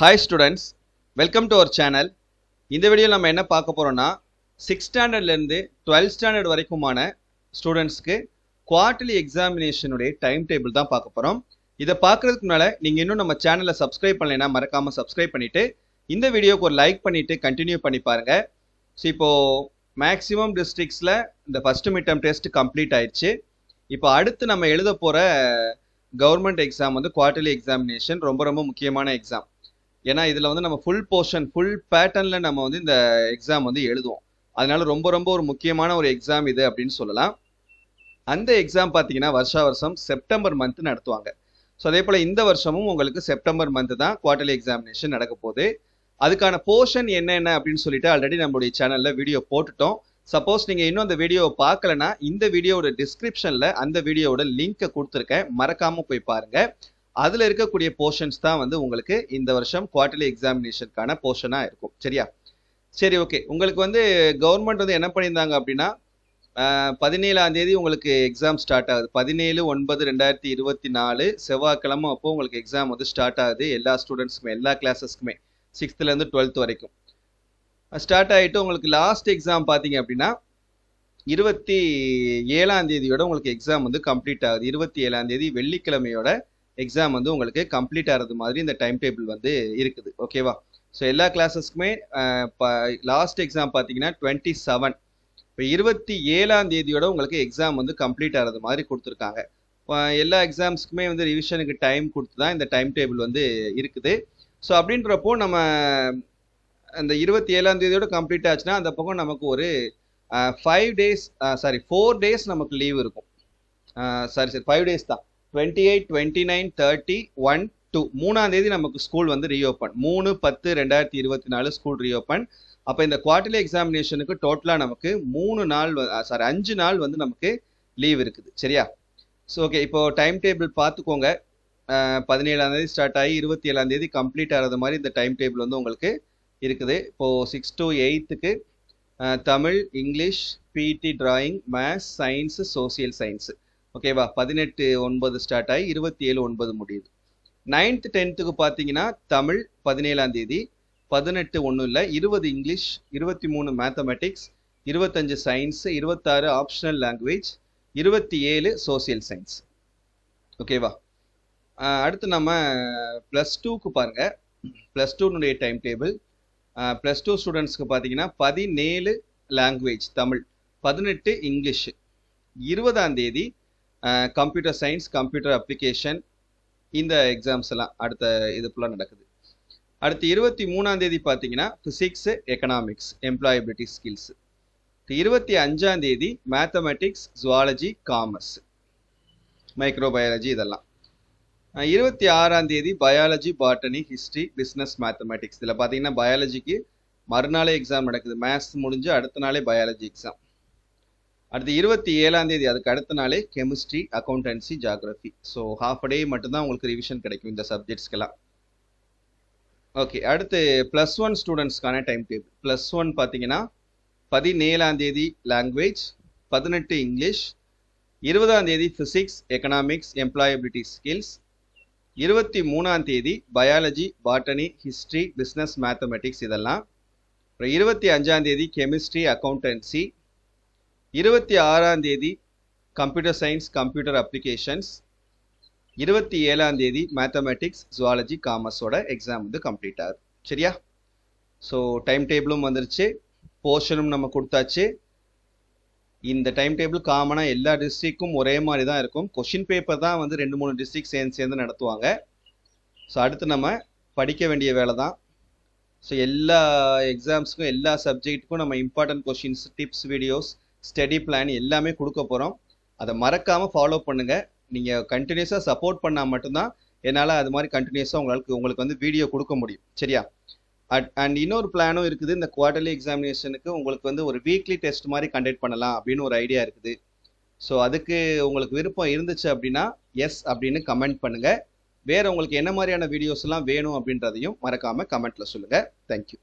Hi students, welcome to our channel. இந்த வீடியோல நம்ம என்ன பார்க்க போறோம்னா 6th ஸ்டாண்டர்ட்ல இருந்து 12th ஸ்டாண்டர்ட் வரைக்குமான ஸ்டூடண்ட்ஸ்க்கு குவார்ட்டர்லி எக்ஸாமினேஷன் உடைய டைம் டேபிள் தான் பார்க்க போறோம். இத பார்க்கிறதுக்கு முன்னால நீங்க இன்னும் நம்ம சேனலை சப்ஸ்கிரைப் பண்ணலைனா மறக்காம சப்ஸ்கிரைப் பண்ணிட்டு இந்த வீடியோக்கு ஒரு லைக் பண்ணிட்டு கண்டினியூ பண்ணி பாருங்க. இப்போ மேக்ஸिमम டிஸ்ட்ரிக்ட்ஸ்ல இந்த first mid term test complete ஆயிடுச்சு. இப்போ அடுத்து நம்ம எழுத போற கவர்மெண்ட் எக்ஸாம் வந்து குவார்ட்டர்லி எக்ஸாமினேஷன் ரொம்ப முக்கியமான எக்ஸாம். ஏன்னா இதில் வந்து நம்ம ஃபுல் போர்ஷன் ஃபுல் பேட்டர்னில் நம்ம வந்து இந்த எக்ஸாம் வந்து எழுதுவோம். அதனால ரொம்ப ஒரு முக்கியமான ஒரு எக்ஸாம் இது அப்படின்னு சொல்லலாம். அந்த எக்ஸாம் பார்த்தீங்கன்னா வருஷம் செப்டம்பர் மந்த் நடத்துவாங்க. ஸோ அதே போல் இந்த வருஷமும் உங்களுக்கு செப்டம்பர் மந்த் தான் குவார்ட்டர்லி எக்ஸாமினேஷன் நடக்க போகுது. அதுக்கான போர்ஷன் என்னென்ன அப்படின்னு சொல்லிட்டு ஆல்ரெடி நம்மளுடைய சேனலில் வீடியோ போட்டுட்டோம். சப்போஸ் நீங்கள் இன்னும் அந்த வீடியோவை பார்க்கலன்னா இந்த வீடியோவோட டிஸ்கிரிப்ஷனில் அந்த வீடியோவோட லிங்கை கொடுத்துருக்கேன், மறக்காமல் போய் பாருங்கள். அதில் இருக்கக்கூடிய போர்ஷன்ஸ் தான் வந்து உங்களுக்கு இந்த வருஷம் குவார்ட்டர்லி எக்ஸாமினேஷனுக்கான போர்ஷனாக இருக்கும். சரியா? சரி, ஓகே. உங்களுக்கு வந்து கவர்மெண்ட் வந்து என்ன பண்ணியிருந்தாங்க அப்படின்னா 17ஆம் தேதி உங்களுக்கு எக்ஸாம் ஸ்டார்ட் ஆகுது. 17/9/2024 செவ்வாய்க்கிழமை அப்போ உங்களுக்கு எக்ஸாம் வந்து ஸ்டார்ட் ஆகுது. எல்லா ஸ்டூடெண்ட்ஸ்க்குமே எல்லா கிளாஸஸ்க்குமே 6th-லேருந்து 12th வரைக்கும் ஸ்டார்ட் ஆகிட்டு உங்களுக்கு லாஸ்ட் எக்ஸாம் பார்த்தீங்க அப்படின்னா 27ஆம் தேதியோட உங்களுக்கு எக்ஸாம் வந்து கம்ப்ளீட் ஆகுது. 27ஆம் தேதி வெள்ளிக்கிழமையோட எக்ஸாம் வந்து உங்களுக்கு கம்ப்ளீட் ஆகிறது மாதிரி இந்த டைம் டேபிள் வந்து இருக்குது. ஓகேவா? ஸோ எல்லா கிளாஸஸ்க்குமே லாஸ்ட் எக்ஸாம் பார்த்தீங்கன்னா 27. இப்போ 27ஆம் தேதியோட உங்களுக்கு எக்ஸாம் வந்து கம்ப்ளீட் ஆகிறது மாதிரி கொடுத்துருக்காங்க. எல்லா எக்ஸாம்ஸ்க்குமே வந்து ரிவிஷனுக்கு டைம் கொடுத்து தான் இந்த டைம் டேபிள் வந்து இருக்குது. ஸோ அப்படின்றப்போ நம்ம அந்த 27ஆம் தேதியோட கம்ப்ளீட் ஆச்சுன்னா அந்த பக்கம் நமக்கு ஒரு 4 டேஸ் நமக்கு லீவ் இருக்கும். 5 டேஸ் தான். 28, 29, 30, 1, 2 3ஆம் தேதி நமக்கு ஸ்கூல் வந்து ரீஓப்பன். 3/10/2024 school reopen. அப்போ இந்த குவார்ட்டர்லி எக்ஸாமினேஷனுக்கு டோட்டலாக நமக்கு 5 நாள் வந்து நமக்கு லீவ் இருக்குது. சரியா? ஸோ ஓகே, இப்போ டைம் டேபிள் பார்த்துக்கோங்க. 17ஆம் தேதி ஸ்டார்ட் ஆகி 27ஆம் தேதி கம்ப்ளீட் ஆகிறது மாதிரி இந்த டைம் டேபிள் வந்து உங்களுக்கு இருக்குது. இப்போது 6 to 8க்கு தமிழ், இங்கிலீஷ், பிடி, drawing, maths, science, social science. ஓகேவா? 18/9 ஸ்டார்ட் ஆகி 27/9 முடியுது. 9th 10th பார்த்தீங்கன்னா தமிழ் 17ஆம் தேதி, 18 ஒன்றும் இல்லை, 20 English, 23 mathematics, 25 science, 26 optional language, 27 social science. ஓகேவா? அடுத்து நம்ம +2க்கு பாருங்க. +2னுடைய டைம் டேபிள் +2 ஸ்டூடெண்ட்ஸ்க்கு பார்த்தீங்கன்னா 17 லாங்குவேஜ் தமிழ், 18 இங்கிலீஷ், 20ஆம் தேதி கம்ப்யூட்டர் சயின்ஸ், கம்ப்யூட்டர் அப்ளிகேஷன், இந்த எக்ஸாம்ஸ் எல்லாம் அடுத்த இது ஃபுல்லாக நடக்குது. அடுத்து 23ஆம் தேதி பார்த்தீங்கன்னா ஃபிசிக்ஸ், எக்கனாமிக்ஸ், எம்ப்ளாயபிலிட்டி ஸ்கில்ஸ். 25ஆம் தேதி மேத்தமெட்டிக்ஸ், ஜுவாலஜி, காமர்ஸ், மைக்ரோபயாலஜி இதெல்லாம். 26ஆம் தேதி biology, botany, history, business, mathematics. இதில் பார்த்தீங்கன்னா பயாலஜிக்கு மறுநாளே எக்ஸாம் நடக்குது. மேத்ஸ் முடிஞ்சு அடுத்த நாளே பயாலஜி எக்ஸாம். அடுத்து 27ஆம் தேதி அதுக்கு அடுத்த நாளே chemistry, accountancy, geography. So half day மட்டும்தான் உங்களுக்கு ரிவிஷன் கிடைக்கும் இந்த சப்ஜெக்ட்ஸ்க்கெல்லாம். ஓகே, அடுத்து +1 ஸ்டூடெண்ட்ஸ்க்கான டைம் டேபிள். +1 பார்த்தீங்கன்னா 17ஆம் தேதி லாங்குவேஜ், 18 இங்கிலீஷ், 20ஆம் தேதி ஃபிசிக்ஸ், எக்கனாமிக்ஸ், எம்ப்ளாயபிலிட்டி ஸ்கில்ஸ், 23ஆம் தேதி biology, botany, history, business, mathematics இதெல்லாம். அப்புறம் 25ஆம் தேதி கெமிஸ்ட்ரி, அக்கௌண்டன்சி, 26ஆம் தேதி கம்ப்யூட்டர் சயின்ஸ், கம்ப்யூட்டர் அப்ளிகேஷன்ஸ், 27ஆம் தேதி மேத்தமெட்டிக்ஸ், ஜுவாலஜி, காமர்ஸோட எக்ஸாம் வந்து கம்ப்ளீட் ஆகுது. சரியா? ஸோ டைம் டேபிளும் வந்துருச்சு, போர்ஷனும் நம்ம கொடுத்தாச்சு. இந்த டைம் டேபிள் காமனாக எல்லா டிஸ்ட்ரிக்டும் ஒரே மாதிரி தான் இருக்கும். கொஷின் பேப்பர் தான் வந்து 2-3 டிஸ்ட்ரிக்ட் சேர்ந்து நடத்துவாங்க. ஸோ அடுத்து நம்ம படிக்க வேண்டிய வேலை தான். ஸோ எல்லா எக்ஸாம்ஸுக்கும் எல்லா சப்ஜெக்ட்டுக்கும் நம்ம important questions, tips, videos, study plan எல்லாமே கொடுக்க போகிறோம். அதை மறக்காமல் ஃபாலோ பண்ணுங்கள். நீங்கள் கண்டினியூஸாக சப்போர்ட் பண்ணால் மட்டும்தான் என்னால் அது மாதிரி கண்டினியூஸாக உங்களுக்கு வந்து வீடியோ கொடுக்க முடியும். சரியா? அண்ட் இன்னொரு பிளானும் இருக்குது. இந்த குவார்ட்டர்லி எக்ஸாமினேஷனுக்கு உங்களுக்கு வந்து ஒரு வீக்லி டெஸ்ட் மாதிரி கண்டக்ட் பண்ணலாம் அப்படின்னு ஒரு ஐடியா இருக்குது. ஸோ அதுக்கு உங்களுக்கு விருப்பம் இருந்துச்சு அப்படின்னா எஸ் அப்படின்னு கமெண்ட் பண்ணுங்கள். வேறு உங்களுக்கு என்ன மாதிரியான வீடியோஸ் எல்லாம் வேணும் அப்படின்றதையும் மறக்காமல் கமெண்ட்டில் சொல்லுங்கள். தேங்க்யூ.